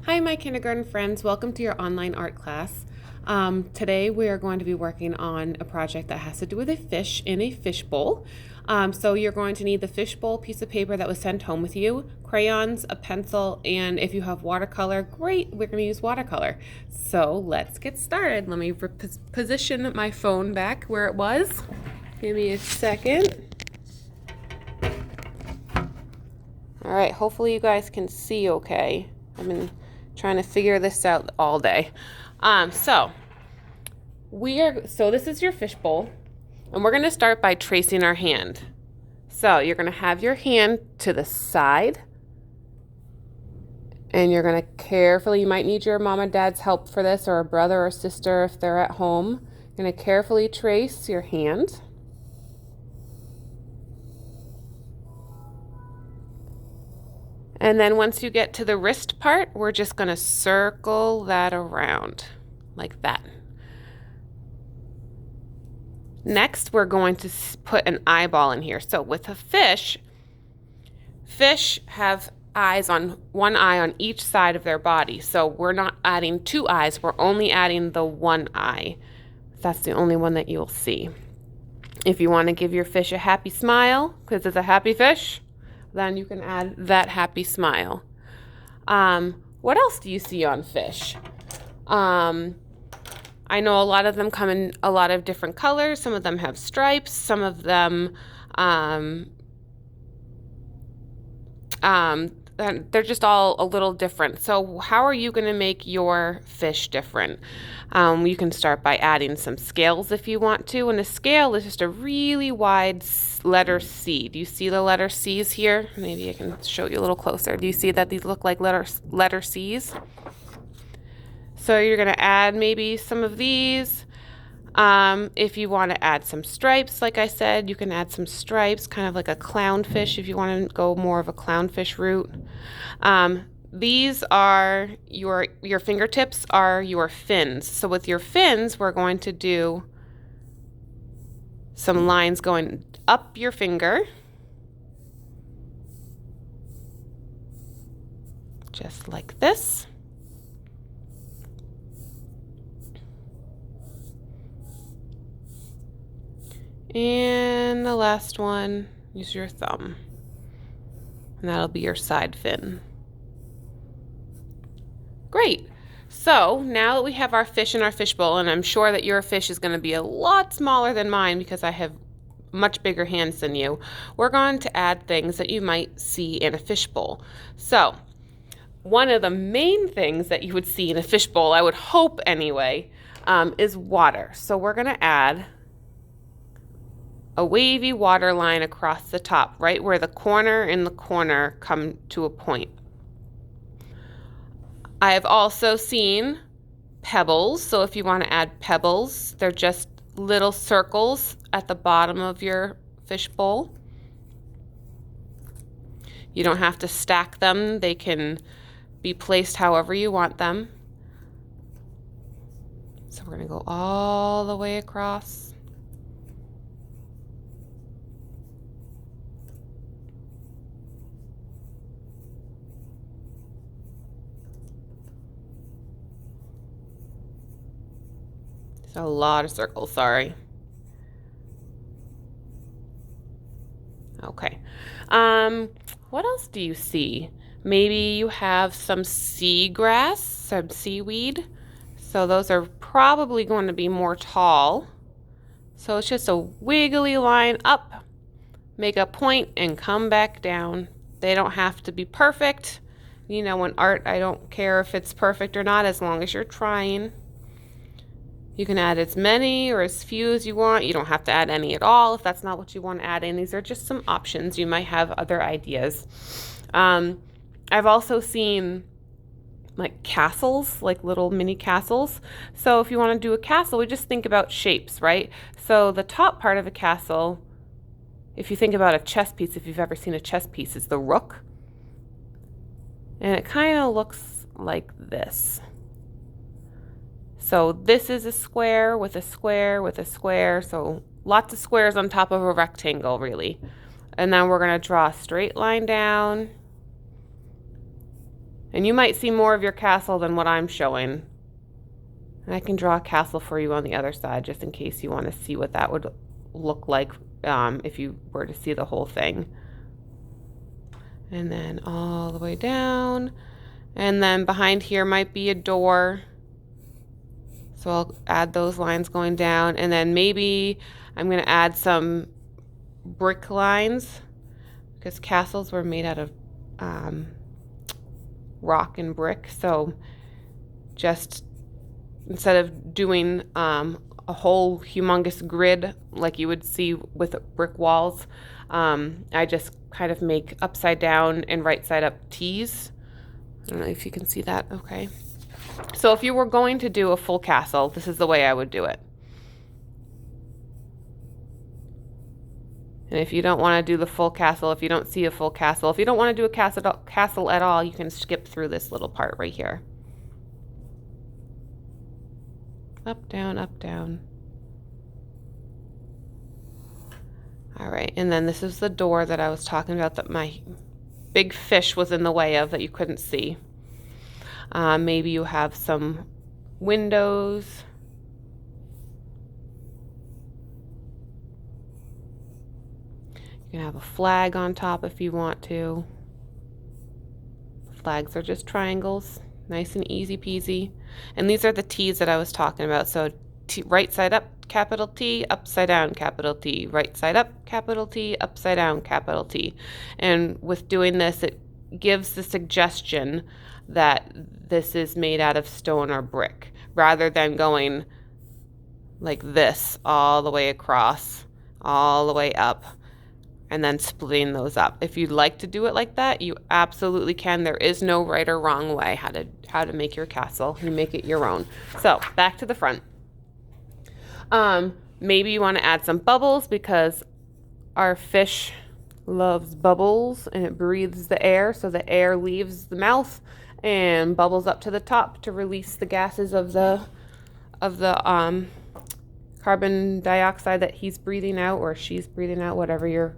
Hi, my kindergarten friends. Welcome to your online art class. Today we are going to be working on a project that has to do with a fish in a fishbowl. So you're going to need the fishbowl piece of paper that was sent home with you, crayons, a pencil, and if you have watercolor, great, we're going to use watercolor. So let's get started. Let me position my phone back where it was. Give me a second. All right, hopefully you guys can see okay. I've been trying to figure this out all day. So this is your fishbowl, and we're gonna start by tracing our hand. So you're gonna have your hand to the side, and you're gonna carefully, you might need your mom and dad's help for this, or a brother or sister if they're at home. You're gonna carefully trace your hand. And then once you get to the wrist part, we're just going to circle that around like that. Next, we're going to put an eyeball in here. So with a fish have eyes on one eye on each side of their body. So we're not adding two eyes, we're only adding the one eye. That's the only one that you'll see. If you want to give your fish a happy smile, because it's a happy fish, then you can add that happy smile. What else do you see on fish? I know a lot of them come in a lot of different colors. Some of them have stripes. Some of them, they're just all a little different. So how are you going to make your fish different? You can start by adding some scales if you want to. And a scale is just a really wide letter C. Do you see the letter C's here? Maybe I can show you a little closer. Do you see that these look like letter C's? So you're going to add maybe some of these. If you want to add some stripes, like I said, you can add some stripes, kind of like a clownfish if you want to go more of a clownfish route. These are your fingertips are your fins. So with your fins, we're going to do some lines going up your finger. Just like this. And the last one, use your thumb. And that'll be your side fin. Great. So now that we have our fish in our fishbowl, and I'm sure that your fish is going to be a lot smaller than mine because I have much bigger hands than you, we're going to add things that you might see in a fishbowl. So one of the main things that you would see in a fishbowl, I would hope anyway, is water. So we're going to add a wavy water line across the top, right where the corner and the corner come to a point. I have also seen pebbles, so if you want to add pebbles, they're just little circles at the bottom of your fishbowl. You don't have to stack them, they can be placed however you want them. So we're going to go all the way across. A lot of circles, sorry. Okay. What else do you see? Maybe you have some seagrass, some seaweed. So those are probably going to be more tall. So it's just a wiggly line up, make a point, and come back down. They don't have to be perfect. You know, in art, I don't care if it's perfect or not, as long as you're trying. You can add as many or as few as you want. You don't have to add any at all if that's not what you want to add in. These are just some options. You might have other ideas. I've also seen like castles, like little mini castles. So if you want to do a castle, we just think about shapes, right? So the top part of a castle, if you think about a chess piece, if you've ever seen a chess piece, is the rook. And it kind of looks like this. So this is a square with a square with a square. So lots of squares on top of a rectangle, really. And then we're going to draw a straight line down And you might see more of your castle than what I'm showing. And I can draw a castle for you on the other side just in case you want to see what that would look like if you were to see the whole thing. And then all the way down. And then behind here might be a door. So I'll add those lines going down. And then maybe I'm going to add some brick lines because castles were made out of rock and brick. So just instead of doing a whole humongous grid like you would see with brick walls, I just kind of make upside down and right side up T's. I don't know if you can see that. Okay. So if you were going to do a full castle, this is the way I would do it. And if you don't want to do the full castle, if you don't see a full castle, if you don't want to do a castle at all, you can skip through this little part right here. Up, down, up, down. All right, and then this is the door that I was talking about that my big fish was in the way of that you couldn't see. Maybe you have some windows. You can have a flag on top if you want to. Flags are just triangles, nice and easy peasy. And these are the T's that I was talking about. So right side up, capital T, upside down, capital T, right side up, capital T, upside down, capital T. And with doing this, it gives the suggestion that this is made out of stone or brick, rather than going like this all the way across, all the way up, and then splitting those up. If you'd like to do it like that, you absolutely can. There is no right or wrong way how to make your castle. You make it your own. So back to the front. Maybe you want to add some bubbles because our fish loves bubbles and it breathes the air, so the air leaves the mouth and bubbles up to the top to release the gases of the carbon dioxide that he's breathing out or she's breathing out, whatever your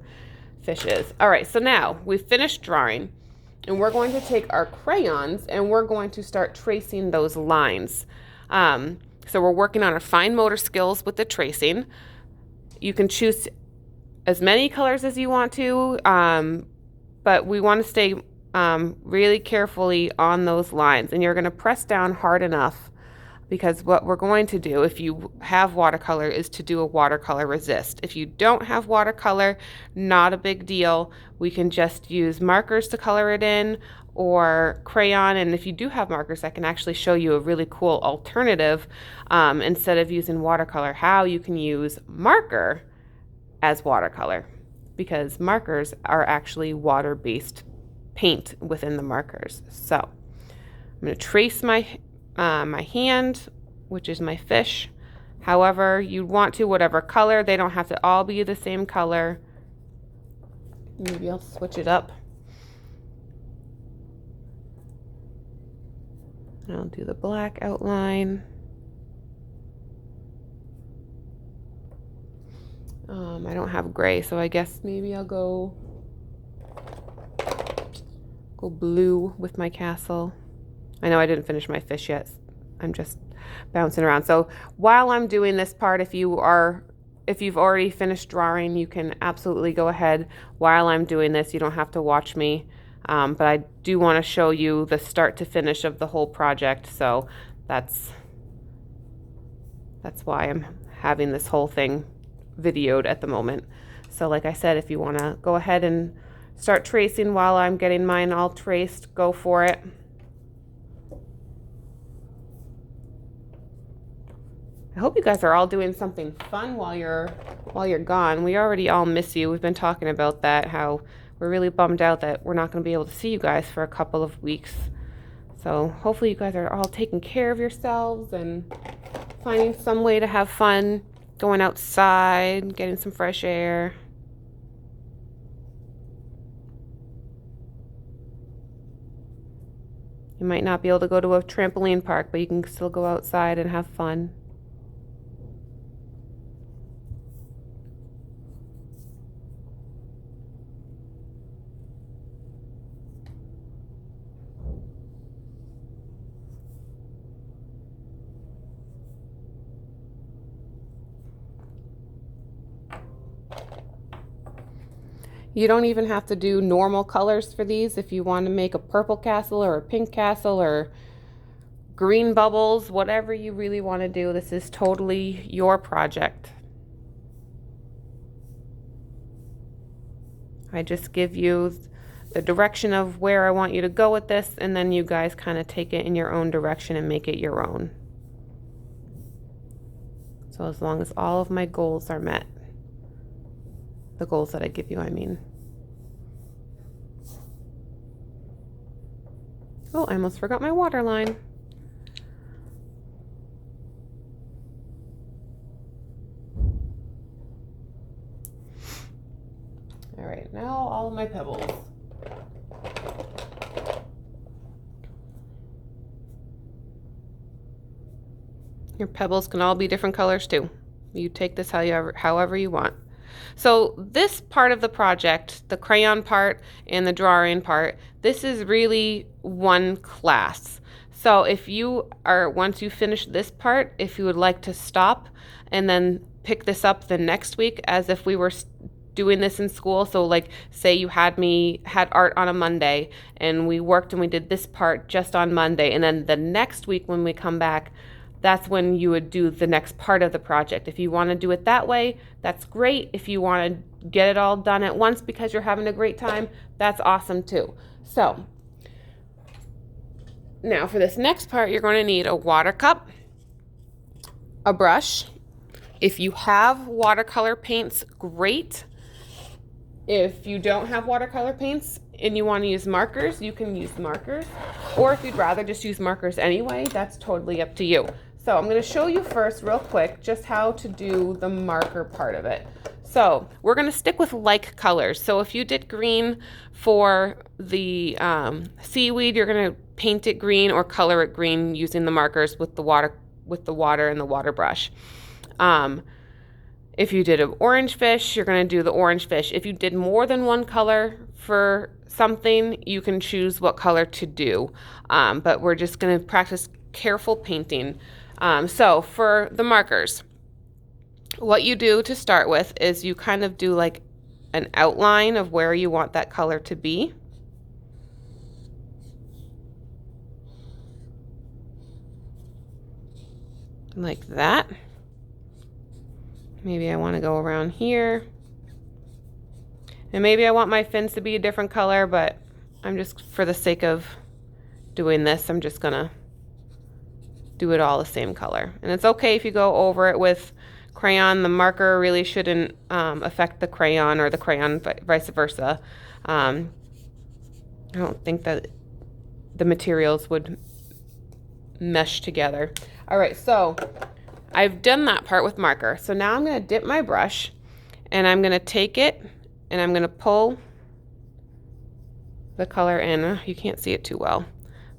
fish is. All right, so now we've finished drawing and we're going to take our crayons and we're going to start tracing those lines. So we're working on our fine motor skills with the tracing. You can choose as many colors as you want to, but we want to stay really carefully on those lines. And you're going to press down hard enough, because what we're going to do if you have watercolor is to do a watercolor resist. If you don't have watercolor, not a big deal. We can just use markers to color it in, or crayon. And if you do have markers, I can actually show you a really cool alternative instead of using watercolor, how you can use marker as watercolor, because markers are actually water-based paint within the markers. So I'm going to trace my hand, which is my fish, however you want to, whatever color. They don't have to all be the same color. Maybe I'll switch it up. I'll do the black outline. I don't have gray, so I guess maybe I'll go blue with my castle. I know I didn't finish my fish yet. I'm just bouncing around. So while I'm doing this part, if you've already finished drawing, you can absolutely go ahead while I'm doing this. You don't have to watch me. But I do want to show you the start to finish of the whole project. So that's why I'm having this whole thing videoed at the moment. So like I said, if you want to go ahead and start tracing while I'm getting mine all traced, go for it. I hope you guys are all doing something fun while you're gone. We already all miss you. We've been talking about that, how we're really bummed out that we're not going to be able to see you guys for a couple of weeks. So hopefully you guys are all taking care of yourselves and finding some way to have fun, going outside, getting some fresh air. You might not be able to go to a trampoline park, but you can still go outside and have fun. You don't even have to do normal colors for these. If you want to make a purple castle or a pink castle or green bubbles, whatever you really want to do, this is totally your project. I just give you the direction of where I want you to go with this, and then you guys kind of take it in your own direction and make it your own. So as long as all of my goals are met, the goals that I give you, I mean. Oh, I almost forgot my water line. All right, now all of my pebbles. Your pebbles can all be different colors too. You take this however you want. So this part of the project, the crayon part and the drawing part, this is really one class. So if you are, once you finish this part, if you would like to stop and then pick this up the next week as if we were doing this in school, so like say you had art on a Monday and we worked and we did this part just on Monday, and then the next week when we come back, that's when you would do the next part of the project. If you want to do it that way, that's great. If you want to get it all done at once because you're having a great time, that's awesome too. So now for this next part, you're going to need a water cup, a brush. If you have watercolor paints, great. If you don't have watercolor paints and you want to use markers, you can use markers. Or if you'd rather just use markers anyway, that's totally up to you. So I'm going to show you first real quick just how to do the marker part of it. So we're going to stick with like colors. So if you did green for the seaweed, you're going to paint it green or color it green using the markers with the water and the water brush. If you did an orange fish, you're going to do the orange fish. If you did more than one color for something, you can choose what color to do. But we're just going to practice careful painting. So for the markers, what you do to start with is you kind of do like an outline of where you want that color to be. Like that. Maybe I want to go around here. And maybe I want my fins to be a different color, but I'm just, for the sake of doing this, I'm just gonna do it all the same color. And it's okay if you go over it with crayon. The marker really shouldn't affect the crayon, or the crayon vice versa. I don't think that the materials would mesh together. All right, so I've done that part with marker. So now I'm going to dip my brush and I'm going to take it and I'm going to pull the color in. You can't see it too well,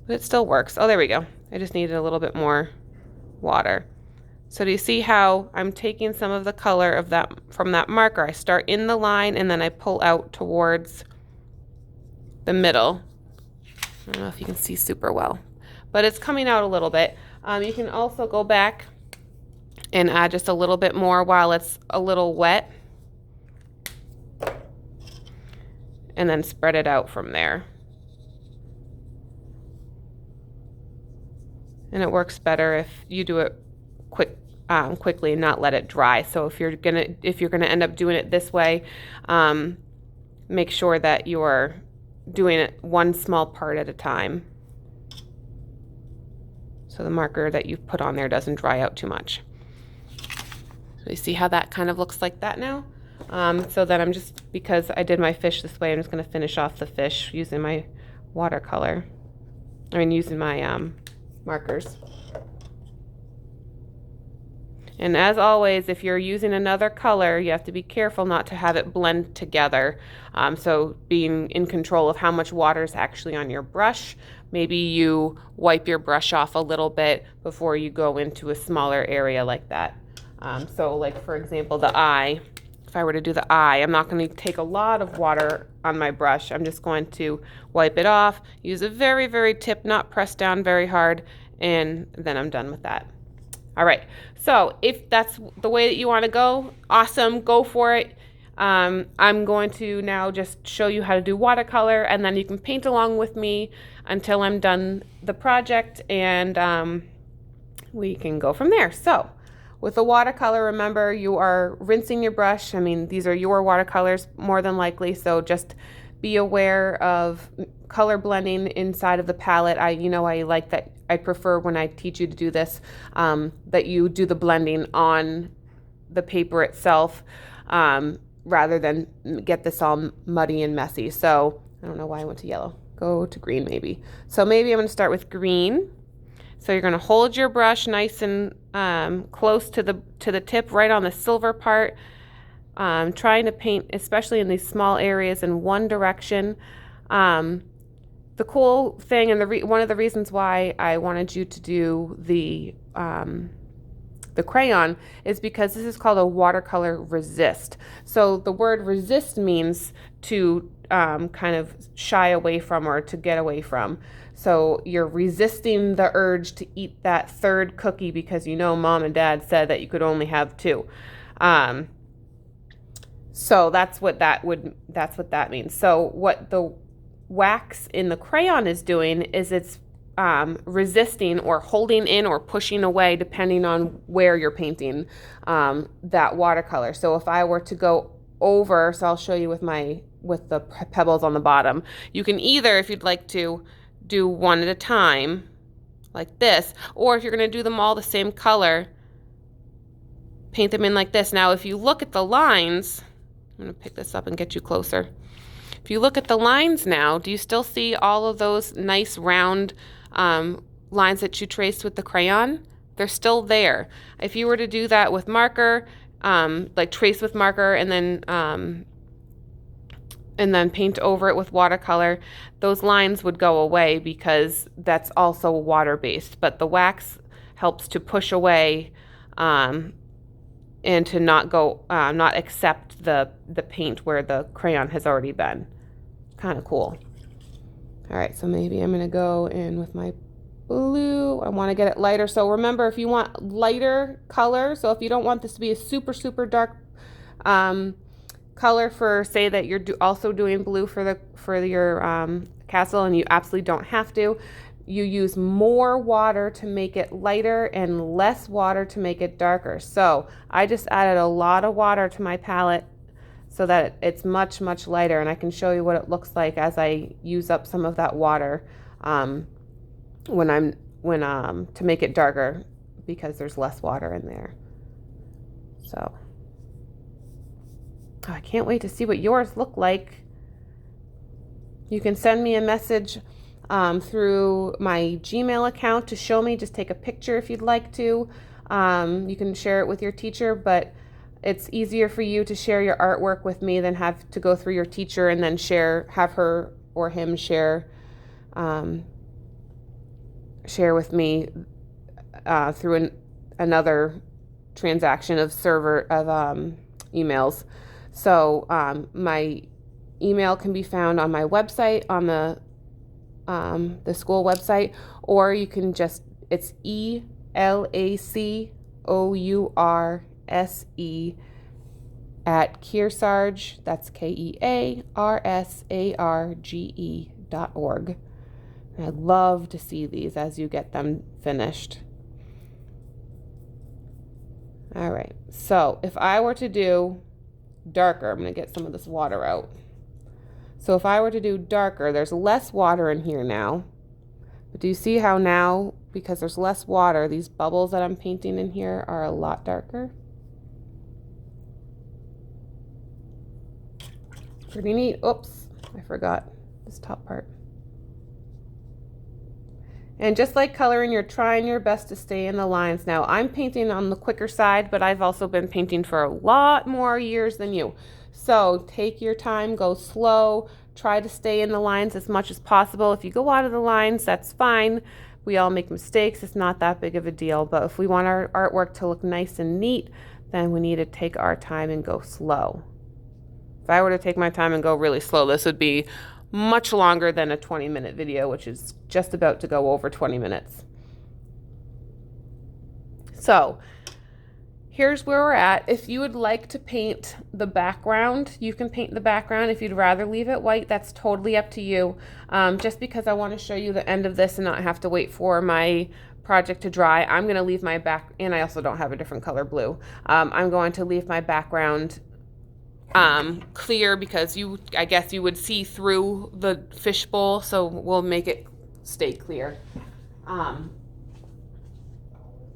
but it still works. Oh, there we go. I just needed a little bit more water. So do you see how I'm taking some of the color of that from that marker? I start in the line and then I pull out towards the middle. I don't know if you can see super well, but it's coming out a little bit. You can also go back and add just a little bit more while it's a little wet, and then spread it out from there. And it works better if you do it quickly and not let it dry. So if you're gonna end up doing it this way, make sure that you're doing it one small part at a time, so the marker that you've put on there doesn't dry out too much. So you see how that kind of looks like that now? So then I'm just, because I did my fish this way, I'm just going to finish off the fish using my watercolor. Using my markers. And as always, if you're using another color, you have to be careful not to have it blend together. So being in control of how much water is actually on your brush. Maybe you wipe your brush off a little bit before you go into a smaller area like that. So like for example, the eye, if I were to do the eye, I'm not going to take a lot of water on my brush. I'm just going to wipe it off, use a very, very tip, not press down very hard, and then I'm done with that. All right, so if that's the way that you want to go, awesome, go for it. I'm going to now just show you how to do watercolor, and then you can paint along with me until I'm done the project, and we can go from there. So with the watercolor, remember you are rinsing your brush. I mean, these are your watercolors more than likely, so just be aware of color blending inside of the palette. I like that. I prefer when I teach you to do this, that you do the blending on the paper itself, rather than get this all muddy and messy. So I don't know why I went to yellow. Go to green maybe. So maybe I'm going to start with green. So you're going to hold your brush nice and close to the tip, right on the silver part, trying to paint, especially in these small areas, in one direction. The cool thing, and one of the reasons why I wanted you to do the crayon, is because this is called a watercolor resist. So the word resist means to kind of shy away from, or to get away from. So you're resisting the urge to eat that third cookie because mom and dad said that you could only have two. So that's what that means. So what the wax in the crayon is doing is it's resisting or holding in or pushing away, depending on where you're painting that watercolor. So if I were to go over, so I'll show you with the pebbles on the bottom. You can either, if you'd like to, do one at a time like this, or if you're going to do them all the same color, paint them in like this. Now if you look at the lines, I'm going to pick this up and get you closer. If you look at the lines now, do you still see all of those nice round lines that you traced with the crayon? They're still there. If you were to do that with marker, like trace with marker and then paint over it with watercolor, those lines would go away because that's also water-based. But the wax helps to push away and to not accept the paint where the crayon has already been. Kind of cool. All right, so maybe I'm going to go in with my blue. I want to get it lighter. So remember, if you want lighter color, so if you don't want this to be a super, super dark color, for say that you're also doing blue for your castle, and you absolutely don't have to, you use more water to make it lighter and less water to make it darker. So I just added a lot of water to my palette so that it's much, much lighter, and I can show you what it looks like as I use up some of that water to make it darker, because there's less water in there. So I can't wait to see what yours look like. You can send me a message through my Gmail account to show me. Just take a picture if you'd like to. You can share it with your teacher, but it's easier for you to share your artwork with me than have to go through your teacher and then have her or him share with me through another transaction of emails. So my email can be found on my website, on the school website, or you can it's ELACOURSE at Kearsarge, that's KEARSARGE.org. I'd love to see these as you get them finished. All right, so if I were to do darker, I'm going to get some of this water out. So if I were to do darker, there's less water in here now. But do you see how now, because there's less water, these bubbles that I'm painting in here are a lot darker? Pretty neat. Oops, I forgot this top part. And just like coloring, you're trying your best to stay in the lines. Now, I'm painting on the quicker side, but I've also been painting for a lot more years than you. So take your time, go slow, try to stay in the lines as much as possible. If you go out of the lines, that's fine. We all make mistakes. It's not that big of a deal. But if we want our artwork to look nice and neat, then we need to take our time and go slow. If I were to take my time and go really slow, this would be much longer than a 20-minute video, which is just about to go over 20 minutes. So here's where we're at. If you would like to paint the background, you can paint the background. If you'd rather leave it white, that's totally up to you. Just because I want to show you the end of this and not have to wait for my project to dry, I'm going to leave my back, and I also don't have a different color blue. I'm going to leave my background clear because I guess you would see through the fishbowl, so we'll make it stay clear.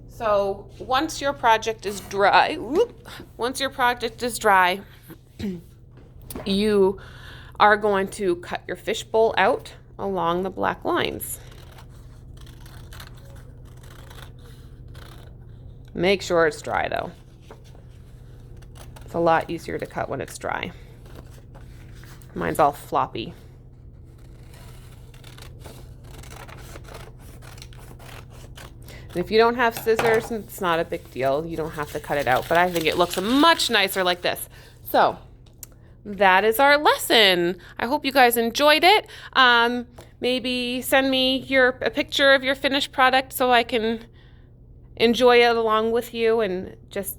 So once your project is dry, you are going to cut your fishbowl out along the black lines. Make sure it's dry though. It's a lot easier to cut when it's dry. Mine's all floppy. And if you don't have scissors, it's not a big deal. You don't have to cut it out, but I think it looks much nicer like this. So that is our lesson. I hope you guys enjoyed it. Maybe send me a picture of your finished product so I can enjoy it along with you, and just,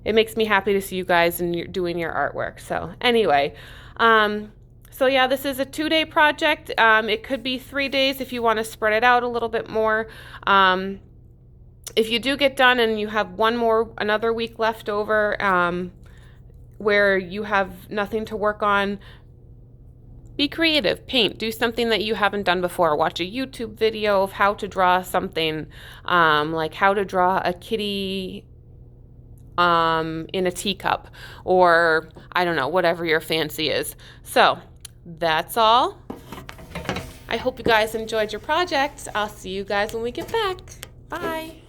it makes me happy to see you guys and you're doing your artwork. So anyway, so yeah, this is a 2-day project. It could be 3 days if you want to spread it out a little bit more. If you do get done and you have another week left over, where you have nothing to work on, be creative, paint, do something that you haven't done before. Watch a YouTube video of how to draw something, like how to draw a kitty in a teacup, or I don't know, whatever your fancy is. So that's all. I hope you guys enjoyed your project. I'll see you guys when we get back. Bye.